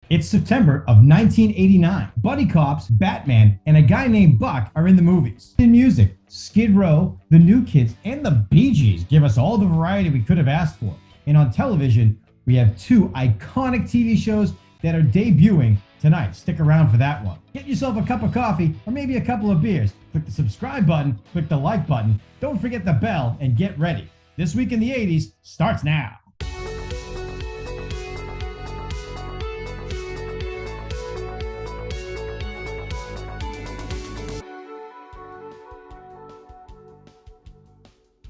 It's September of 1989. Buddy cops, Batman, and a guy named Buck are in the movies. In music, Skid Row, The New Kids, and the Bee Gees give us all the variety we could have asked for. And on television, we have two iconic TV shows that are debuting tonight. Stick around for that one. Get yourself a cup of coffee or maybe a couple of beers. Click the subscribe button, click the like button, don't forget the bell, and get ready. This Week in the 80s starts now.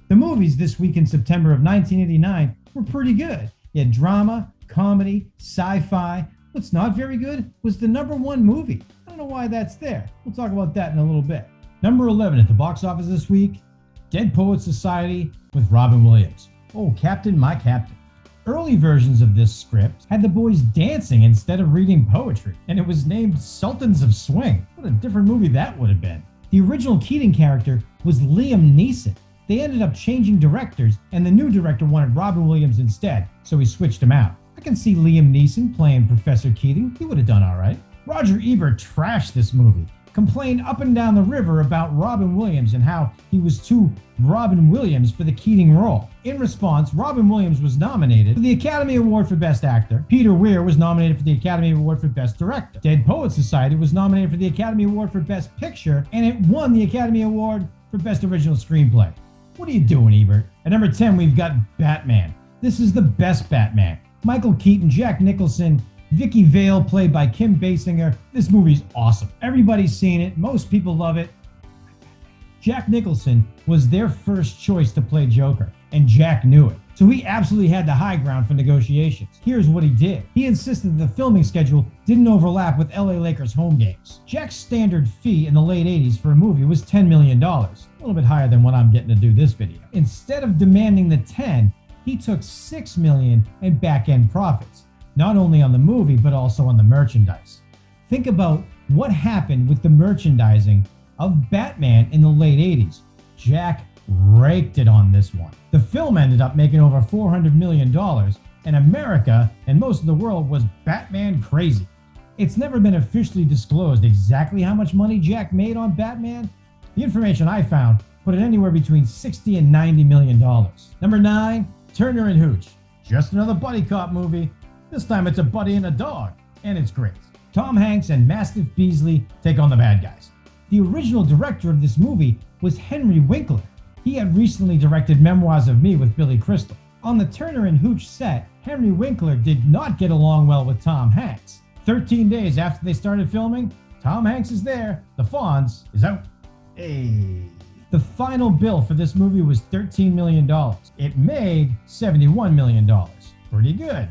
The movies this week in September of 1989 were pretty good. You had drama, comedy, sci-fi. What's not very good was the number one movie. I don't know why that's there. We'll talk about that in a little bit. Number 11 at the box office this week, Dead Poets Society with Robin Williams. Oh, Captain, my Captain. Early versions of this script had the boys dancing instead of reading poetry, and it was named Sultans of Swing. What a different movie that would have been. The original Keating character was Liam Neeson. They ended up changing directors, and the new director wanted Robin Williams instead, so he switched him out. I can see Liam Neeson playing Professor Keating. He would have done all right. Roger Ebert trashed this movie, complained up and down the river about Robin Williams and how he was too Robin Williams for the Keating role. In response, Robin Williams was nominated for the Academy Award for Best Actor. Peter Weir was nominated for the Academy Award for Best Director. Dead Poets Society was nominated for the Academy Award for Best Picture, and it won the Academy Award for Best Original Screenplay. What are you doing, Ebert? At number 10, we've got Batman. This is the best Batman. Michael Keaton, Jack Nicholson, Vicky Vale, played by Kim Basinger. This movie's awesome. Everybody's seen it. Most people love it. Jack Nicholson was their first choice to play Joker, and Jack knew it. So he absolutely had the high ground for negotiations. Here's what he did. He insisted that the filming schedule didn't overlap with LA Lakers home games. Jack's standard fee in the late 80s for a movie was $10 million. A little bit higher than what I'm getting to do this video. Instead of demanding the 10, he took $6 million in back-end profits, not only on the movie, but also on the merchandise. Think about what happened with the merchandising of Batman in the late 80s. Jack raked it on this one. The film ended up making over $400 million, and America and most of the world was Batman crazy. It's never been officially disclosed exactly how much money Jack made on Batman. The information I found put it anywhere between $60 and $90 million. Number 9, Turner and Hooch. Just another buddy cop movie. This time it's a buddy and a dog, and it's great. Tom Hanks and Mastiff Beasley take on the bad guys. The original director of this movie was Henry Winkler. He had recently directed Memoirs of Me with Billy Crystal. On the Turner and Hooch set, Henry Winkler did not get along well with Tom Hanks. 13 days after they started filming, Tom Hanks is there, the Fonz is out. Hey. The final bill for this movie was $13 million. It made $71 million. Pretty good.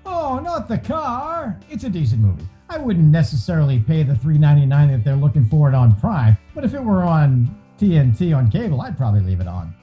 Oh, not the car. It's a decent movie. I wouldn't necessarily pay the $3.99 that they're looking for it on Prime, but if it were on TNT on cable, I'd probably leave it on.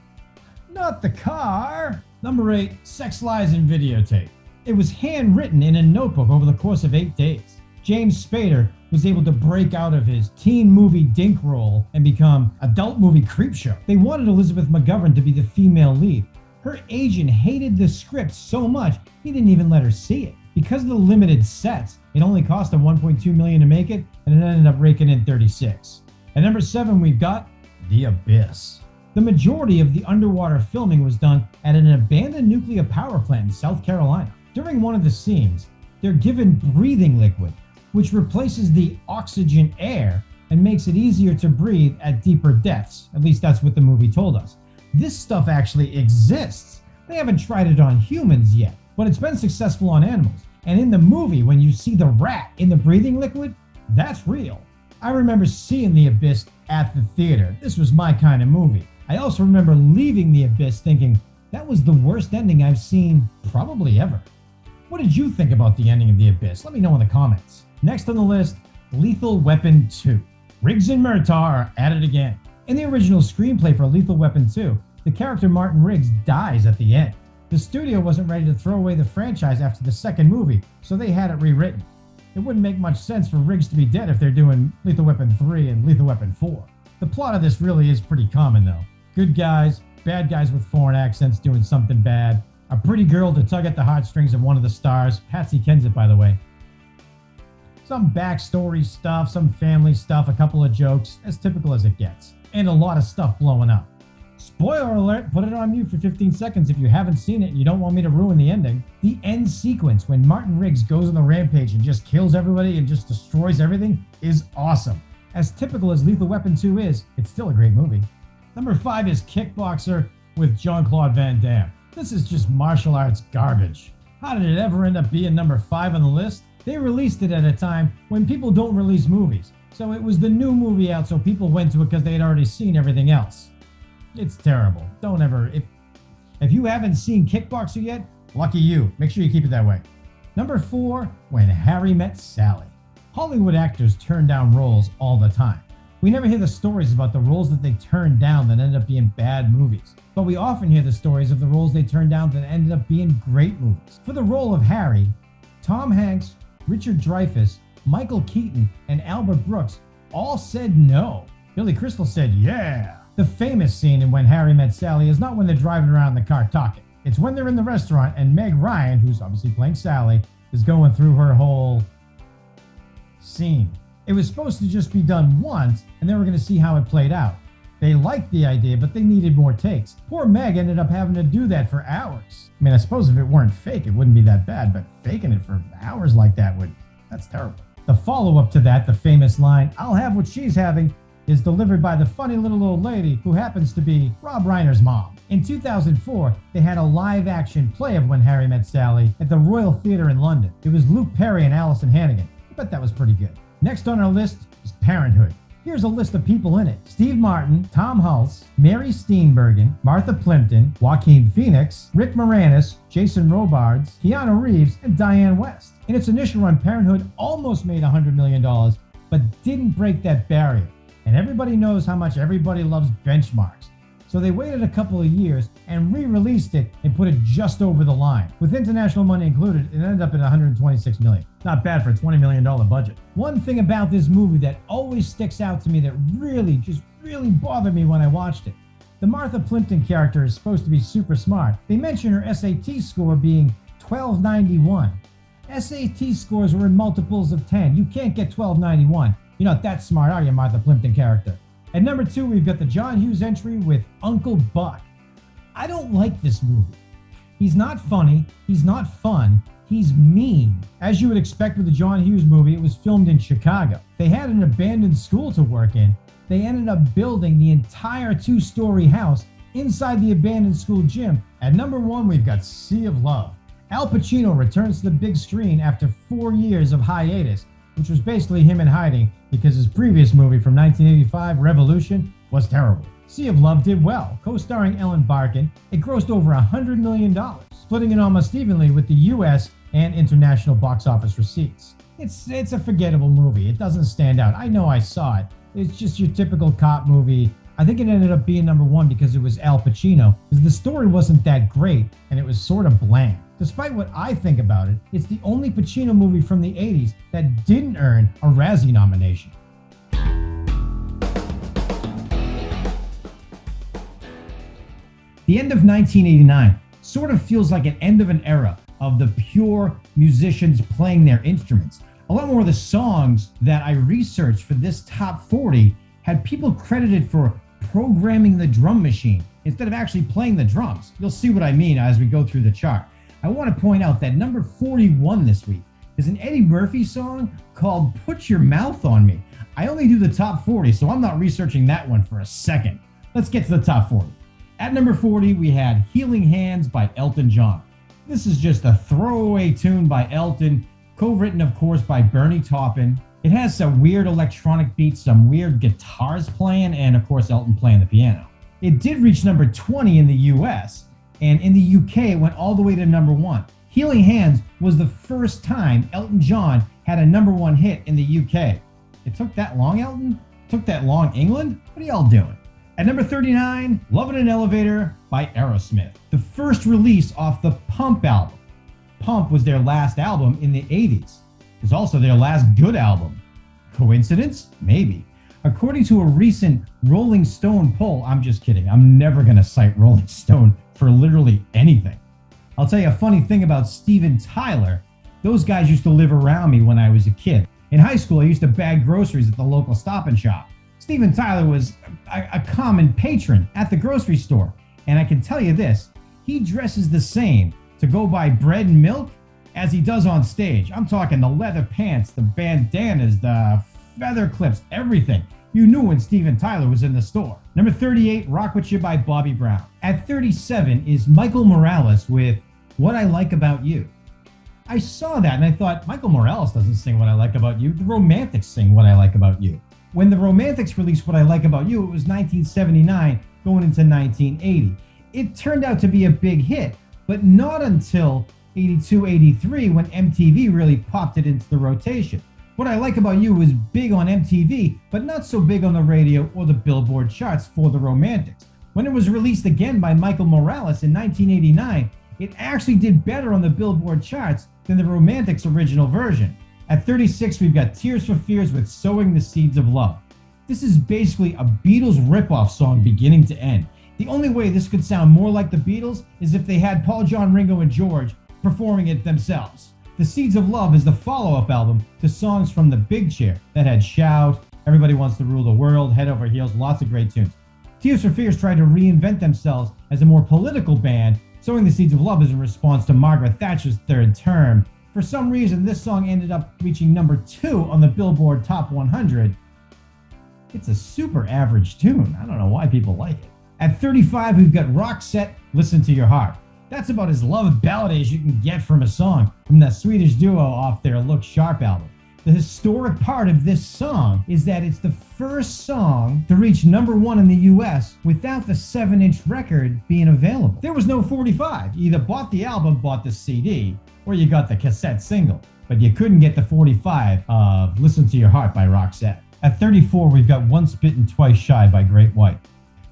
Not the car. Number 8, Sex, Lies, and Videotape. It was handwritten in a notebook over the course of 8 days. James Spader was able to break out of his teen movie dink role and become adult movie Creepshow. They wanted Elizabeth McGovern to be the female lead. Her agent hated the script so much, he didn't even let her see it. Because of the limited sets, it only cost them $1.2 million to make it, and it ended up raking in 36. At number 7, we've got The Abyss. The majority of the underwater filming was done at an abandoned nuclear power plant in South Carolina. During one of the scenes, they're given breathing liquid, which replaces the oxygen air and makes it easier to breathe at deeper depths. At least that's what the movie told us. This stuff actually exists. They haven't tried it on humans yet, but it's been successful on animals. And in the movie, when you see the rat in the breathing liquid, that's real. I remember seeing The Abyss at the theater. This was my kind of movie. I also remember leaving The Abyss thinking, that was the worst ending I've seen probably ever. What did you think about the ending of The Abyss? Let me know in the comments. Next on the list, Lethal Weapon 2. Riggs and Murtaugh are at it again. In the original screenplay for Lethal Weapon 2, the character Martin Riggs dies at the end. The studio wasn't ready to throw away the franchise after the second movie, so they had it rewritten. It wouldn't make much sense for Riggs to be dead if they're doing Lethal Weapon 3 and Lethal Weapon 4. The plot of this really is pretty common though. Good guys, bad guys with foreign accents doing something bad, a pretty girl to tug at the heartstrings of one of the stars, Patsy Kensit by the way, Some backstory stuff, some family stuff, a couple of jokes, as typical as it gets. And a lot of stuff blowing up. Spoiler alert, put it on mute for 15 seconds if you haven't seen it and you don't want me to ruin the ending. The end sequence when Martin Riggs goes on the rampage and just kills everybody and just destroys everything is awesome. As typical as Lethal Weapon 2 is, it's still a great movie. Number 5 is Kickboxer with Jean-Claude Van Damme. This is just martial arts garbage. How did it ever end up being number 5 on the list? They released it at a time when people don't release movies. So it was the new movie out, so people went to it because they had already seen everything else. It's terrible. Don't ever. If you haven't seen Kickboxer yet, lucky you. Make sure you keep it that way. Number 4, When Harry Met Sally. Hollywood actors turn down roles all the time. We never hear the stories about the roles that they turned down that ended up being bad movies. But we often hear the stories of the roles they turned down that ended up being great movies. For the role of Harry, Tom Hanks, Richard Dreyfuss, Michael Keaton, and Albert Brooks all said no. Billy Crystal said yeah. The famous scene in When Harry Met Sally is not when they're driving around in the car talking. It's when they're in the restaurant and Meg Ryan, who's obviously playing Sally, is going through her whole scene. It was supposed to just be done once, and they were going to see how it played out. They liked the idea, but they needed more takes. Poor Meg ended up having to do that for hours. I mean, I suppose if it weren't fake, it wouldn't be that bad, but faking it for hours like that that's terrible. The follow-up to that, the famous line, "I'll have what she's having," is delivered by the funny little old lady who happens to be Rob Reiner's mom. In 2004, they had a live-action play of When Harry Met Sally at the Royal Theatre in London. It was Luke Perry and Allison Hannigan. I bet that was pretty good. Next on our list is Parenthood. Here's a list of people in it. Steve Martin, Tom Hulce, Mary Steenburgen, Martha Plimpton, Joaquin Phoenix, Rick Moranis, Jason Robards, Keanu Reeves, and Diane West. In its initial run, Parenthood almost made $100 million, but didn't break that barrier. And everybody knows how much everybody loves benchmarks. So they waited a couple of years and re-released it and put it just over the line. With international money included, it ended up at $126 million. Not bad for a $20 million budget. One thing about this movie that always sticks out to me that really bothered me when I watched it. The Martha Plimpton character is supposed to be super smart. They mention her SAT score being 1291. SAT scores were in multiples of 10. You can't get 1291. You're not that smart, are you, Martha Plimpton character? At number 2, we've got the John Hughes entry with Uncle Buck. I don't like this movie. He's not funny, he's not fun, he's mean. As you would expect with the John Hughes movie, it was filmed in Chicago. They had an abandoned school to work in. They ended up building the entire 2-story house inside the abandoned school gym. At number 1, we've got Sea of Love. Al Pacino returns to the big screen after 4 years of hiatus, which was basically him in hiding because his previous movie from 1985, Revolution, was terrible. Sea of Love did well. Co-starring Ellen Barkin, it grossed over $100 million, splitting it almost evenly with the US and international box office receipts. It's a forgettable movie. It doesn't stand out. I know I saw it. It's just your typical cop movie. I think it ended up being number 1 because it was Al Pacino, because the story wasn't that great and it was sort of bland. Despite what I think about it, it's the only Pacino movie from the 80s that didn't earn a Razzie nomination. The end of 1989 sort of feels like an end of an era of the pure musicians playing their instruments. A lot more of the songs that I researched for this top 40 had people credited for programming the drum machine instead of actually playing the drums. You'll see what I mean as we go through the chart. I want to point out that number 41 this week is an Eddie Murphy song called Put Your Mouth on Me. I only do the top 40, so I'm not researching that one for a second. Let's get to the top 40. At number 40, we had Healing Hands by Elton John. This is just a throwaway tune by Elton, co-written, of course, by Bernie Taupin. It has some weird electronic beats, some weird guitars playing, and of course, Elton playing the piano. It did reach number 20 in the US, and in the UK, it went all the way to number 1. Healing Hands was the first time Elton John had a number 1 hit in the UK. It took that long, Elton? Took that long, England? What are y'all doing? At number 39, Love in an Elevator by Aerosmith. The first release off the Pump album. Pump was their last album in the 80s. It was also their last good album. Coincidence? Maybe. According to a recent Rolling Stone poll, I'm just kidding, I'm never going to cite Rolling Stone for literally anything. I'll tell you a funny thing about Steven Tyler. Those guys used to live around me when I was a kid. In high school, I used to bag groceries at the local Stop and Shop. Steven Tyler was a common patron at the grocery store. And I can tell you this, he dresses the same to go buy bread and milk as he does on stage. I'm talking the leather pants, the bandanas, the feather clips, everything. You knew when Steven Tyler was in the store. Number 38, Rock With You by Bobby Brown. At 37 is Michael Morales with What I Like About You. I saw that and I thought, Michael Morales doesn't sing What I Like About You. The Romantics sing What I Like About You. When the Romantics released What I Like About You, it was 1979 going into 1980. It turned out to be a big hit, but not until 82, 83 when MTV really popped it into the rotation. What I Like About You was big on MTV, but not so big on the radio or the Billboard charts for the Romantics. When it was released again by Michael Morales in 1989, it actually did better on the Billboard charts than the Romantics' original version. At 36, we've got Tears for Fears with Sowing the Seeds of Love. This is basically a Beatles ripoff song beginning to end. The only way this could sound more like the Beatles is if they had Paul, John, Ringo, and George performing it themselves. The Seeds of Love is the follow-up album to songs from The Big Chair that had Shout, Everybody Wants to Rule the World, Head Over Heels, lots of great tunes. Tears for Fears tried to reinvent themselves as a more political band. Sowing the Seeds of Love is in response to Margaret Thatcher's third term. For some reason, this song ended up reaching number 2 on the Billboard Top 100. It's a super average tune. I don't know why people like it. At 35, we've got Roxette, Listen to Your Heart. That's about as love ballad as you can get from a song from that Swedish duo off their Look Sharp album. The historic part of this song is that it's the first song to reach number 1 in the US without the 7-inch record being available. There was no 45. You either bought the album, bought the CD, or you got the cassette single. But you couldn't get the 45 of Listen to Your Heart by Roxette. At 34, we've got Once Bitten, Twice Shy by Great White.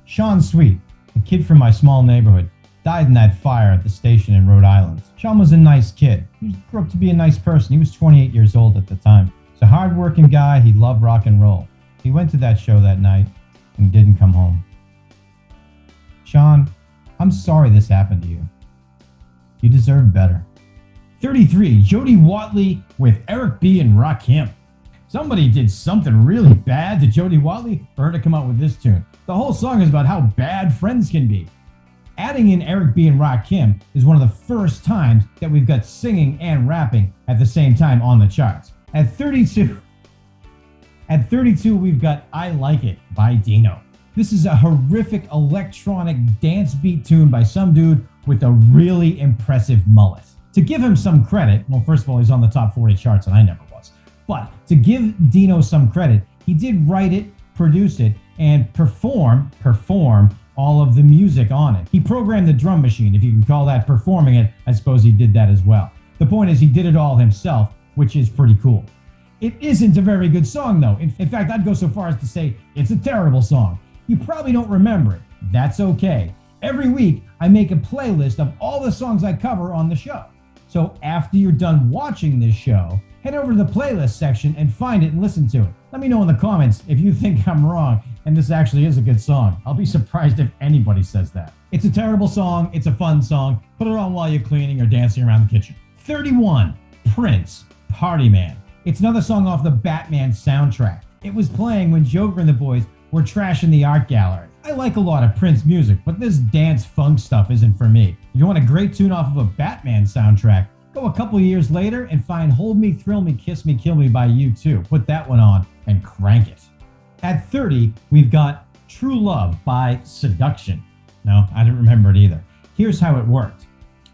Sean Sweet, a kid from my small neighborhood, died in that fire at the station in Rhode Island. Sean was a nice kid. He grew up to be a nice person. He was 28 years old at the time. He's a hard-working guy. He loved rock and roll. He went to that show that night and didn't come home. Sean, I'm sorry this happened to you. You deserve better. 33, Jody Watley with Eric B. and Rakim. Somebody did something really bad to Jody Watley for her to come out with this tune. The whole song is about how bad friends can be. Adding in Eric B. and Rakim is one of the first times that we've got singing and rapping at the same time on the charts. At 32, we've got I Like It by Dino. This is a horrific electronic dance beat tune by some dude with a really impressive mullet. To give him some credit, well, first of all, he's on the top 40 charts and I never was. But to give Dino some credit, he did write it, produce it, and perform all of the music on it. He programmed the drum machine, if you can call that performing it. I suppose he did that as well. The point is he did it all himself, which is pretty cool. It isn't a very good song though. In fact, I'd go so far as to say it's a terrible song. You probably don't remember it. That's okay. Every week, I make a playlist of all the songs I cover on the show. So after you're done watching this show, head over to the playlist section and find it and listen to it. Let me know in the comments if you think I'm wrong and this actually is a good song. I'll be surprised if anybody says that. It's a terrible song. It's a fun song. Put it on while you're cleaning or dancing around the kitchen. 31, Prince, Party Man. It's another song off the Batman soundtrack. It was playing when Joker and the boys were trashing the art gallery. I like a lot of Prince music, but this dance funk stuff isn't for me. If you want a great tune off of a Batman soundtrack, go a couple years later and find Hold Me, Thrill Me, Kiss Me, Kill Me by U2. Put that one on and crank it. At 30, we've got True Love by Seduction. No, I didn't remember it either. Here's how it worked.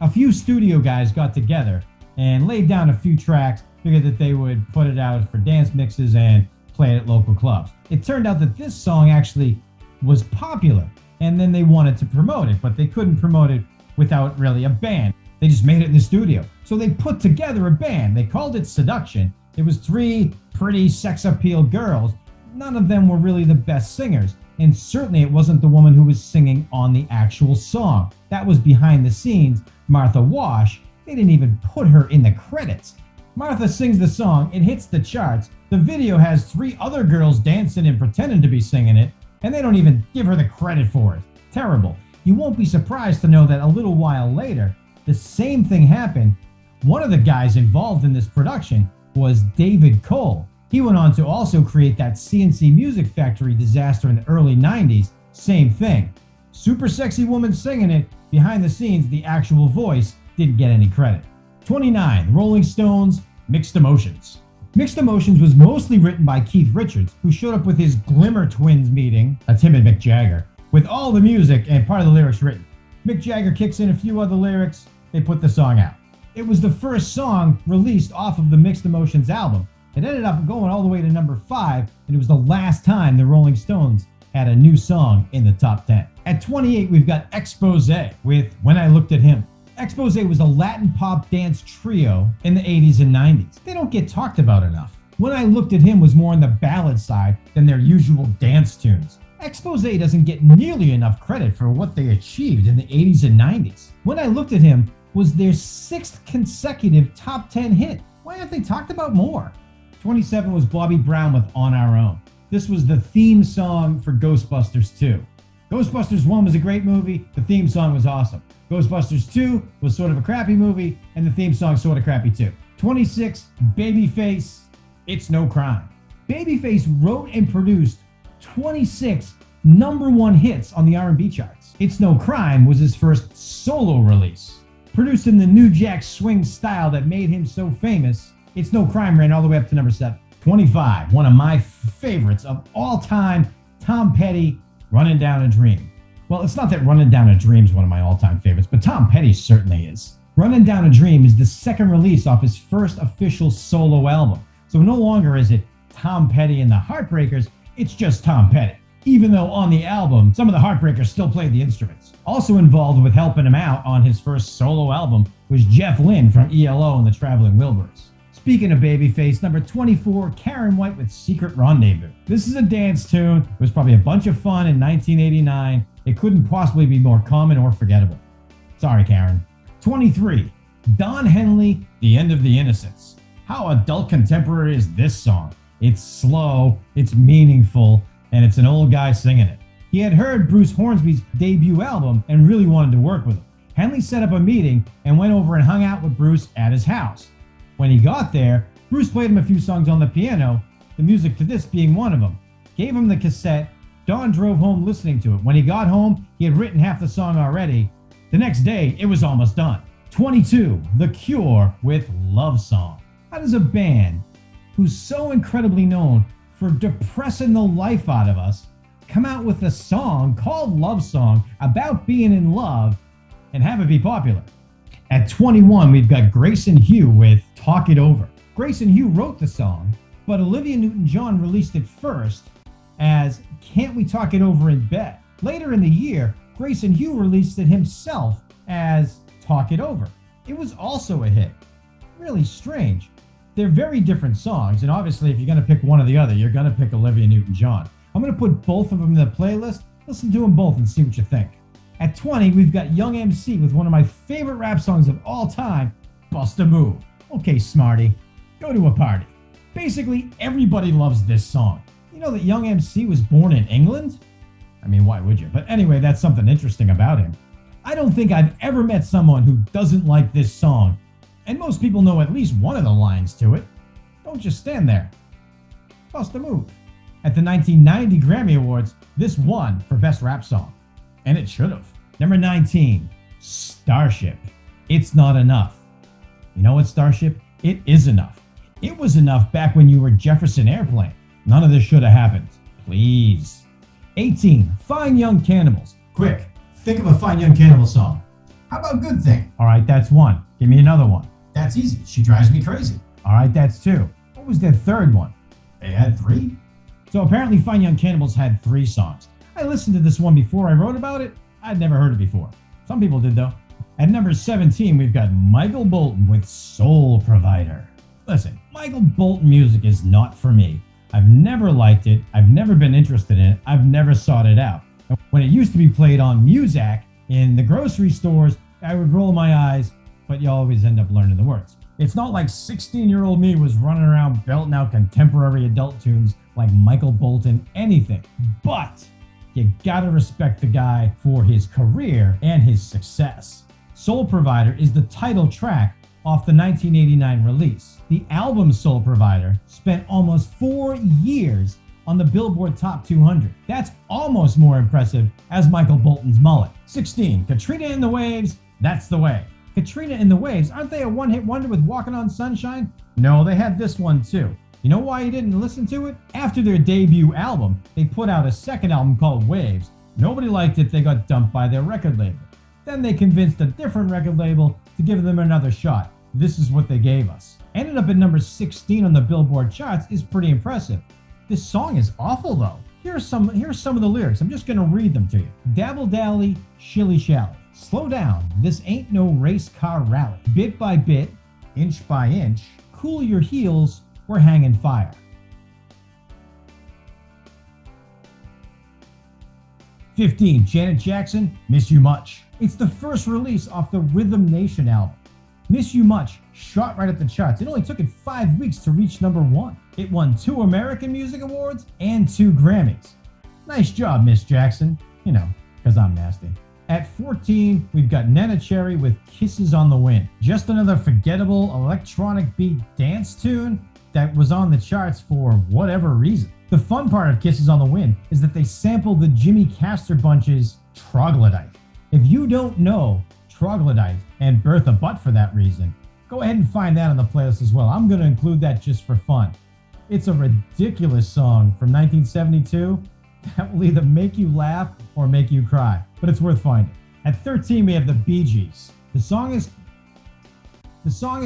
A few studio guys got together and laid down a few tracks, figured that they would put it out for dance mixes and play it at local clubs. It turned out that this song actually was popular, and then they wanted to promote it, but they couldn't promote it without really a band. They just made it in the studio. So they put together a band. They called it Seduction. It was 3 pretty sex appeal girls. None of them were really the best singers, and certainly it wasn't the woman who was singing on the actual song. That was behind the scenes, Martha Wash. They didn't even put her in the credits. Martha sings the song, it hits the charts. The video has 3 other girls dancing and pretending to be singing it, and they don't even give her the credit for it. Terrible. You won't be surprised to know that a little while later, the same thing happened. One of the guys involved in this production was David Cole. He went on to also create that CNC Music Factory disaster in the early 90s. Same thing. Super sexy woman singing it. Behind the scenes, the actual voice didn't get any credit. 29. Rolling Stones, Mixed Emotions. Mixed Emotions was mostly written by Keith Richards, who showed up with his Glimmer Twins meeting, a timid Mick Jagger, with all the music and part of the lyrics written. Mick Jagger kicks in a few other lyrics, they put the song out. It was the first song released off of the Mixed Emotions album. It ended up going all the way to number 5, and it was the last time the Rolling Stones had a new song in the top 10. At 28, we've got Expose with When I Looked at Him. Expose was a Latin pop dance trio in the 80s and 90s. They don't get talked about enough. When I Looked at Him was more on the ballad side than their usual dance tunes. Expose doesn't get nearly enough credit for what they achieved in the 80s and 90s. When I Looked at Him was their 6th consecutive top 10 hit. Why aren't they talked about more? 27 was Bobby Brown with On Our Own. This was the theme song for Ghostbusters 2. Ghostbusters 1 was a great movie, the theme song was awesome. Ghostbusters 2 was sort of a crappy movie, and the theme song sort of crappy too. 26, Babyface, It's No Crime. Babyface wrote and produced 26 number 1 hits on the R&B charts. It's No Crime was his first solo release. Produced in the New Jack Swing style that made him so famous, It's No Crime ran all the way up to number 7. 25, one of my favorites of all time, Tom Petty, Running Down a Dream. Well, it's not that Running Down a Dream is one of my all-time favorites, but Tom Petty certainly is. Running Down a Dream is the second release off his first official solo album. So no longer is it Tom Petty and the Heartbreakers, it's just Tom Petty. Even though on the album, some of the Heartbreakers still played the instruments. Also involved with helping him out on his first solo album was Jeff Lynne from ELO and the Traveling Wilburys. Speaking of Babyface, number 24, Karen White with Secret Rendezvous. This is a dance tune. It was probably a bunch of fun in 1989. It couldn't possibly be more common or forgettable. Sorry, Karen. 23, Don Henley, The End of the Innocents. How adult contemporary is this song? It's slow, it's meaningful, and it's an old guy singing it. He had heard Bruce Hornsby's debut album and really wanted to work with him. Henley set up a meeting and went over and hung out with Bruce at his house. When he got there, Bruce played him a few songs on the piano, the music to this being one of them. Gave him the cassette. Don drove home listening to it. When he got home, he had written half the song already. The next day, it was almost done. 22, The Cure with Love Song. How does a band who's so incredibly known for depressing the life out of us come out with a song called Love Song about being in love and have it be popular? At 21, we've got Grayson Hugh with Talk It Over. Grayson Hugh wrote the song, but Olivia Newton-John released it first as Can't We Talk It Over in Bed. Later in the year, Grayson Hugh released it himself as Talk It Over. It was also a hit. Really strange. They're very different songs, and obviously if you're going to pick one or the other, you're going to pick Olivia Newton-John. I'm going to put both of them in the playlist. Listen to them both and see what you think. At 20, we've got Young MC with one of my favorite rap songs of all time, Bust a Move. Okay, Smarty, go to a party. Basically, everybody loves this song. You know that Young MC was born in England? I mean, why would you? But anyway, that's something interesting about him. I don't think I've ever met someone who doesn't like this song. And most people know at least one of the lines to it. Don't just stand there. Bust a move. At the 1990 Grammy Awards, this won for Best Rap Song. And it should have. Number 19, Starship. It's Not Enough. You know what, Starship? It is enough. It was enough back when you were Jefferson Airplane. None of this should have happened. Please. 18, Fine Young Cannibals. Quick, think of a Fine Young Cannibal song. How about Good Thing? All right, that's one. Give me another one. That's easy. She Drives Me Crazy. All right, that's two. What was their third one? They had 3. So apparently Fine Young Cannibals had 3 songs. I listened to this one before I wrote about it. I'd never heard it before. Some people did though. At number 17, we've got Michael Bolton with Soul Provider. Listen, Michael Bolton music is not for me. I've never liked it. I've never been interested in it. I've never sought it out. When it used to be played on Muzak in the grocery stores, I would roll my eyes, but you always end up learning the words. It's not like 16-year-old me was running around belting out contemporary adult tunes like Michael Bolton anything. But you gotta respect the guy for his career and his success. Soul Provider is the title track off the 1989 release. The album's sole provider spent almost 4 years on the Billboard Top 200. That's almost more impressive as Michael Bolton's mullet. 16, Katrina and the Waves, That's the Way. Katrina and the Waves, aren't they a one-hit wonder with Walking on Sunshine? No, they had this one too. You know why you didn't listen to it? After their debut album, they put out a second album called Waves. Nobody liked it, they got dumped by their record label. Then they convinced a different record label to give them another shot. This is what they gave us. Ended up at number 16 on the Billboard charts is pretty impressive. This song is awful though. Here's some of the lyrics. I'm just gonna read them to you. Dabble dally, shilly shally. Slow down, this ain't no race car rally. Bit by bit, inch by inch, cool your heels, we're hanging fire. "15, Janet Jackson, Miss You Much." It's the first release off the Rhythm Nation album. Miss You Much shot right at the charts. It only took it 5 weeks to reach number 1. It won 2 American Music Awards and 2 Grammys. Nice job, Miss Jackson. You know, because I'm nasty. At 14, we've got Nena Cherry with Kisses on the Wind. Just another forgettable electronic beat dance tune that was on the charts for whatever reason. The fun part of Kisses on the Wind is that they sampled the Jimmy Castor Bunch's Troglodyte. If you don't know Troglodyte and Bertha Butt for that reason, go ahead and find that on the playlist as well. I'm going to include that just for fun. It's a ridiculous song from 1972 that will either make you laugh or make you cry, but it's worth finding. At 13, we have the Bee Gees. The song is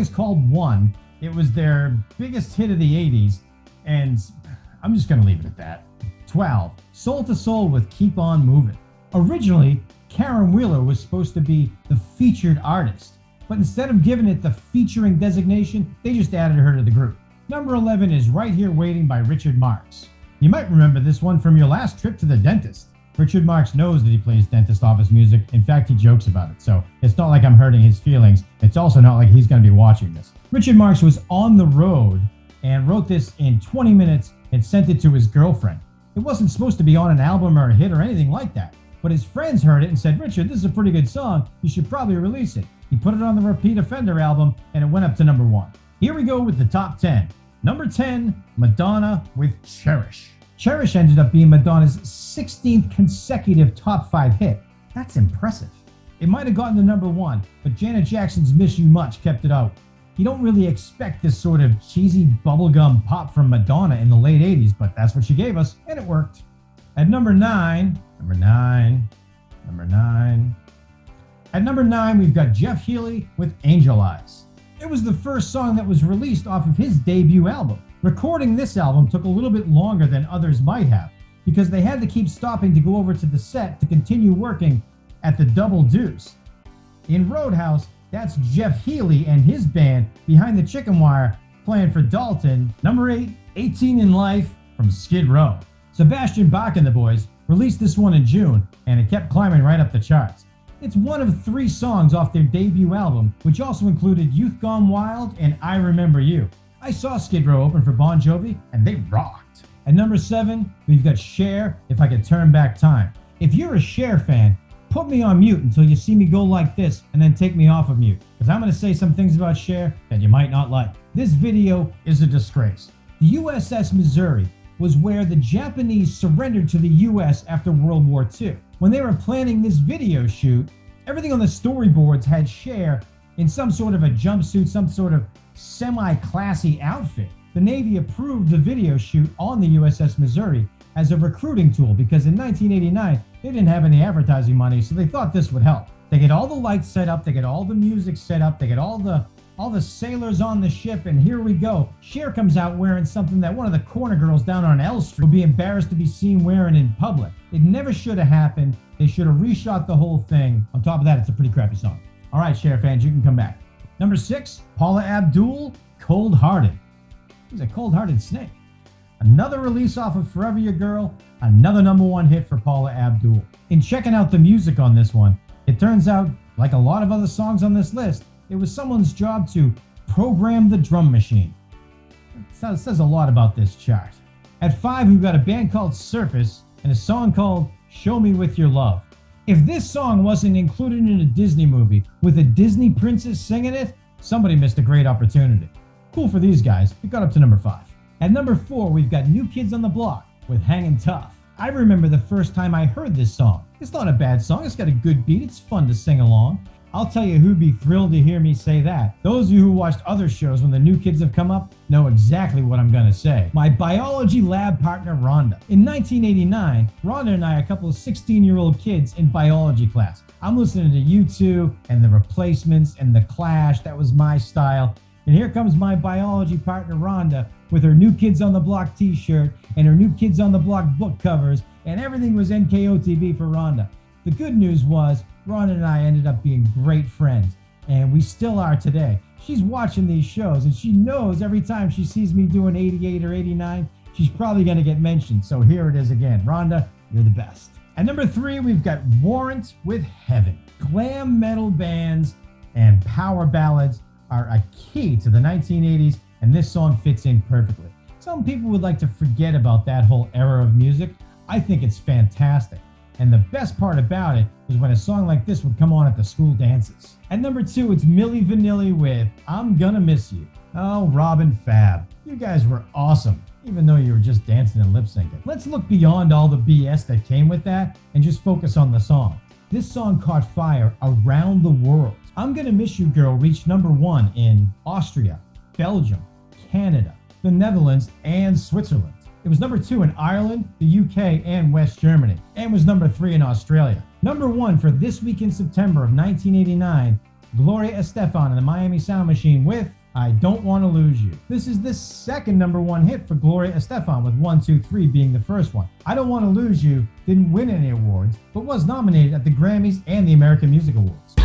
called One. It was their biggest hit of the 80s, and I'm just going to leave it at that. 12, Soul to Soul with Keep On Moving. Originally, Karen Wheeler was supposed to be the featured artist, but instead of giving it the featuring designation, they just added her to the group. Number 11 is Right Here Waiting by Richard Marx. You might remember this one from your last trip to the dentist. Richard Marx knows that he plays dentist office music. In fact, he jokes about it, so it's not like I'm hurting his feelings. It's also not like he's going to be watching this. Richard Marx was on the road and wrote this in 20 minutes and sent it to his girlfriend. It wasn't supposed to be on an album or a hit or anything like that, but his friends heard it and said, "Richard, this is a pretty good song. You should probably release it." He put it on the Repeat Offender album and it went up to number 1. Here we go with the top 10. Number 10, Madonna with Cherish. Cherish ended up being Madonna's 16th consecutive top 5 hit. That's impressive. It might have gotten to number 1, but Janet Jackson's Miss You Much kept it out. You don't really expect this sort of cheesy bubblegum pop from Madonna in the late 80s, but that's what she gave us, and it worked. At number 9, At number 9, we've got Jeff Healey with Angel Eyes. It was the first song that was released off of his debut album. Recording this album took a little bit longer than others might have, because they had to keep stopping to go over to the set to continue working at the Double Deuce. In Roadhouse, that's Jeff Healey and his band behind the chicken wire playing for Dalton. Number 8, 18 in Life from Skid Row. Sebastian Bach and the boys released this one in June, and it kept climbing right up the charts. It's one of 3 songs off their debut album, which also included Youth Gone Wild and I Remember You. I saw Skid Row open for Bon Jovi, and they rocked. At number 7, we've got Cher, If I Could Turn Back Time. If you're a Cher fan, put me on mute until you see me go like this, and then take me off of mute, because I'm going to say some things about Cher that you might not like. This video is a disgrace. The USS Missouri was where the Japanese surrendered to the US after World War II. When they were planning this video shoot, everything on the storyboards had Cher in some sort of a jumpsuit, some sort of semi-classy outfit. The Navy approved the video shoot on the USS Missouri as a recruiting tool because in 1989, they didn't have any advertising money, so they thought this would help. They get all the lights set up, they get all the music set up, they get all the sailors on the ship, and here we go. Cher comes out wearing something that one of the corner girls down on L Street would be embarrassed to be seen wearing in public. It never should have happened. They should have reshot the whole thing. On top of that, it's a pretty crappy song. All right, Cher fans, you can come back. Number 6, Paula Abdul, Cold Hearted. He's a cold-hearted snake. Another release off of Forever Your Girl, another number 1 hit for Paula Abdul. In checking out the music on this one, it turns out, like a lot of other songs on this list, it was someone's job to program the drum machine. It says a lot about this chart. At 5, we've got a band called Surface and a song called Show Me With Your Love. If this song wasn't included in a Disney movie with a Disney princess singing it, Somebody missed a great opportunity. Cool for these guys. It got up to number 5. At number 4, we've got New Kids on the Block with Hangin' Tough. I remember the first time I heard this song. It's not a bad song. It's got a good beat. It's fun to sing along. I'll tell you who'd be thrilled to hear me say that. Those of you who watched other shows when the new kids have come up know exactly what I'm gonna say. My biology lab partner, Rhonda. In 1989, Rhonda and I are a couple of 16-year-old kids in biology class. I'm listening to U2 and The Replacements and The Clash. That was my style. And here comes my biology partner, Rhonda, with her New Kids on the Block t-shirt and her New Kids on the Block book covers, and everything was NKOTB for Rhonda. The good news was, Rhonda and I ended up being great friends, and we still are today. She's watching these shows, and she knows every time she sees me doing 88 or 89, she's probably going to get mentioned. So here it is again. Rhonda, you're the best. At number 3, we've got Warrant with Heaven. Glam metal bands and power ballads are a key to the 1980s, and this song fits in perfectly. Some people would like to forget about that whole era of music. I think it's fantastic. And the best part about it was when a song like this would come on at the school dances. At number 2, it's Milli Vanilli with I'm Gonna Miss You. Oh, Rob and Fab, you guys were awesome, even though you were just dancing and lip syncing. Let's look beyond all the BS that came with that and just focus on the song. This song caught fire around the world. I'm Gonna Miss You Girl reached number 1 in Austria, Belgium, Canada, the Netherlands, and Switzerland. It was number 2 in Ireland, the UK, and West Germany, and was number 3 in Australia. Number 1 for this week in September of 1989, Gloria Estefan and the Miami Sound Machine with I Don't Want to Lose You. This is the second number 1 hit for Gloria Estefan, with 1, 2, 3 being the first one. I Don't Want to Lose You didn't win any awards, but was nominated at the Grammys and the American Music Awards.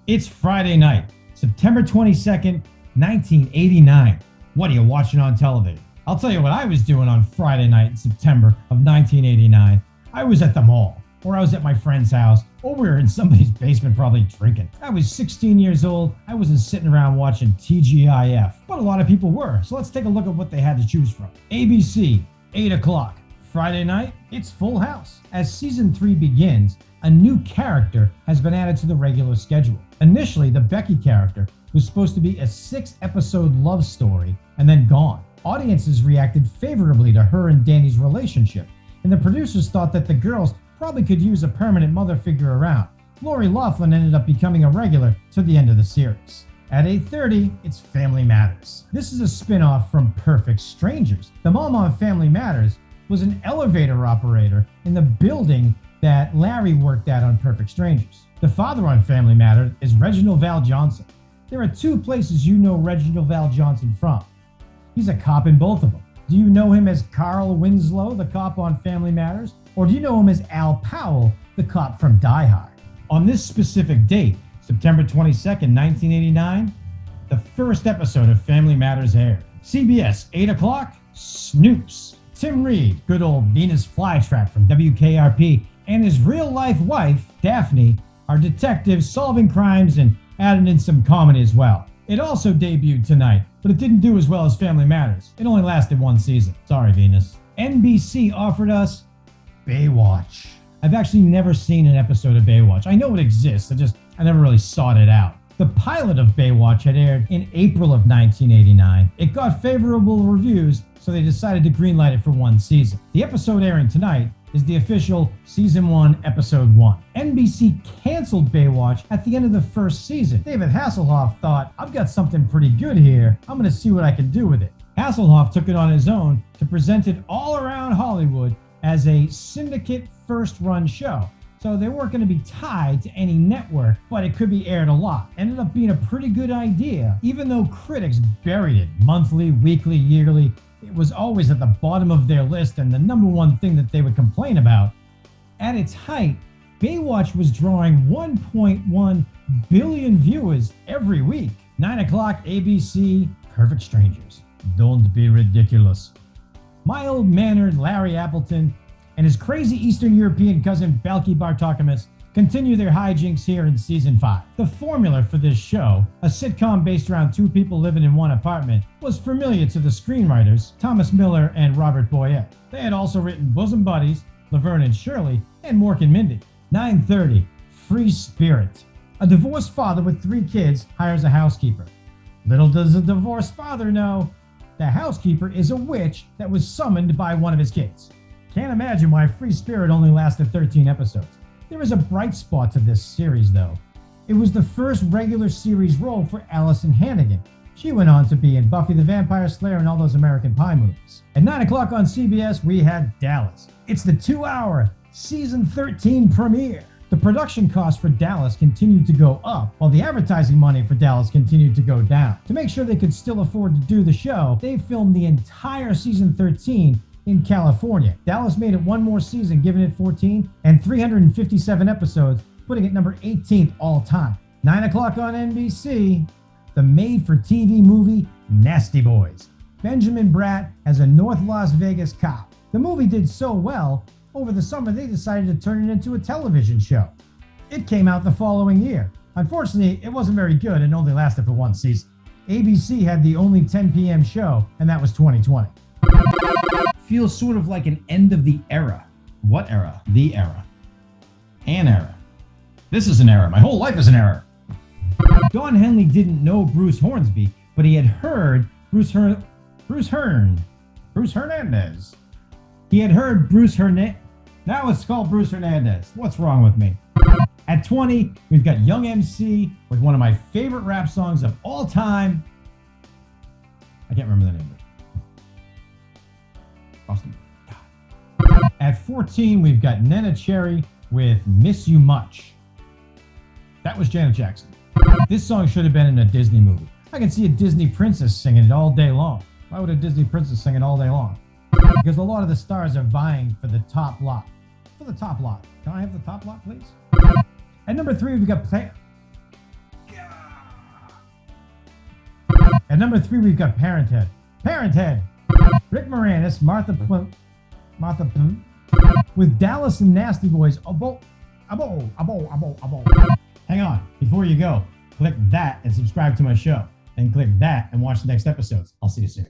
It's Friday night, September 22nd, 1989. What are you watching on television? I'll tell you what I was doing on Friday night in September of 1989. I was at the mall, or I was at my friend's house, or we were in somebody's basement probably drinking. I was 16 years old. I wasn't sitting around watching TGIF, but a lot of people were. So let's take a look at what they had to choose from. ABC, 8 o'clock. Friday night, it's Full House. As season 3 begins, a new character has been added to the regular schedule. Initially, the Becky character was supposed to be a 6-episode love story and then gone. Audiences reacted favorably to her and Danny's relationship, and the producers thought that the girls probably could use a permanent mother figure around. Lori Loughlin ended up becoming a regular to the end of the series. At 8:30, it's Family Matters. This is a spin-off from Perfect Strangers. The mom on Family Matters was an elevator operator in the building that Larry worked at on Perfect Strangers. The father on Family Matters is Reginald Val Johnson. There are 2 places you know Reginald Val Johnson from. He's a cop in both of them. Do you know him as Carl Winslow, the cop on Family Matters? Or do you know him as Al Powell, the cop from Die Hard? On this specific date, September 22nd, 1989, the first episode of Family Matters aired. CBS, 8 o'clock, Snoops. Tim Reed, good old Venus Flytrap from WKRP, and his real-life wife, Daphne, are detectives solving crimes and adding in some comedy as well. It also debuted tonight, but it didn't do as well as Family Matters. It only lasted 1 season. Sorry, Venus. NBC offered us Baywatch. I've actually never seen an episode of Baywatch. I know it exists, I never really sought it out. The pilot of Baywatch had aired in April of 1989. It got favorable reviews, so they decided to greenlight it for 1 season. The episode airing tonight is the official Season 1, Episode 1. NBC canceled Baywatch at the end of the first season. David Hasselhoff thought, I've got something pretty good here. I'm going to see what I can do with it. Hasselhoff took it on his own to present it all around Hollywood as a syndicate first-run show. So they weren't going to be tied to any network, but it could be aired a lot. Ended up being a pretty good idea, even though critics buried it monthly, weekly, yearly. It was always at the bottom of their list and the number 1 thing that they would complain about. At its height, Baywatch was drawing 1.1 billion viewers every week. 9 o'clock, ABC, Perfect Strangers. Don't be ridiculous. Mild-mannered Larry Appleton and his crazy Eastern European cousin Balki Bartokomous continue their hijinks here in Season 5. The formula for this show, a sitcom based around 2 people living in 1 apartment, was familiar to the screenwriters Thomas Miller and Robert Boyette. They had also written Bosom Buddies, Laverne and Shirley, and Mork and Mindy. 9:30, Free Spirit. A divorced father with 3 kids hires a housekeeper. Little does the divorced father know, the housekeeper is a witch that was summoned by one of his kids. Can't imagine why Free Spirit only lasted 13 episodes. There is a bright spot to this series, though. It was the first regular series role for Allison Hannigan. She went on to be in Buffy the Vampire Slayer and all those American Pie movies. At 9 o'clock on CBS, we had Dallas. It's the 2-hour season 13 premiere. The production costs for Dallas continued to go up, while the advertising money for Dallas continued to go down. To make sure they could still afford to do the show, they filmed the entire season 13 in California. Dallas made it one more season, giving it 14 and 357 episodes, putting it number 18th all time. 9 o'clock on NBC, the made-for-TV movie Nasty Boys. Benjamin Bratt as a North Las Vegas cop. The movie did so well, over the summer they decided to turn it into a television show. It came out the following year. Unfortunately, it wasn't very good and only lasted for one season. ABC had the only 10 p.m. show, and that was 2020. Feels sort of like an end of the era. What era? The era. An era. This is an era. My whole life is an era. Don Henley didn't know Bruce Hornsby, but he had heard Bruce Hernandez. He had heard Bruce Hernandez. Now it's called Bruce Hernandez. What's wrong with me? At 20, we've got Young MC with one of my favorite rap songs of all time. I can't remember the name of it. Austin. At 14, we've got Nena Cherry with Miss You Much. That was Janet Jackson. This song should have been in a Disney movie. I can see a Disney princess singing it all day long. Why would a Disney princess sing it all day long? Because a lot of the stars are vying for the top lot. For the top lot. Can I have the top lot, please? At number 3, we've got Parenthood. Parenthood. Rick Moranis, Martha with Dallas and Nasty Boys. Hang on, before you go, click that and subscribe to my show. And click that and watch the next episodes. I'll see you soon.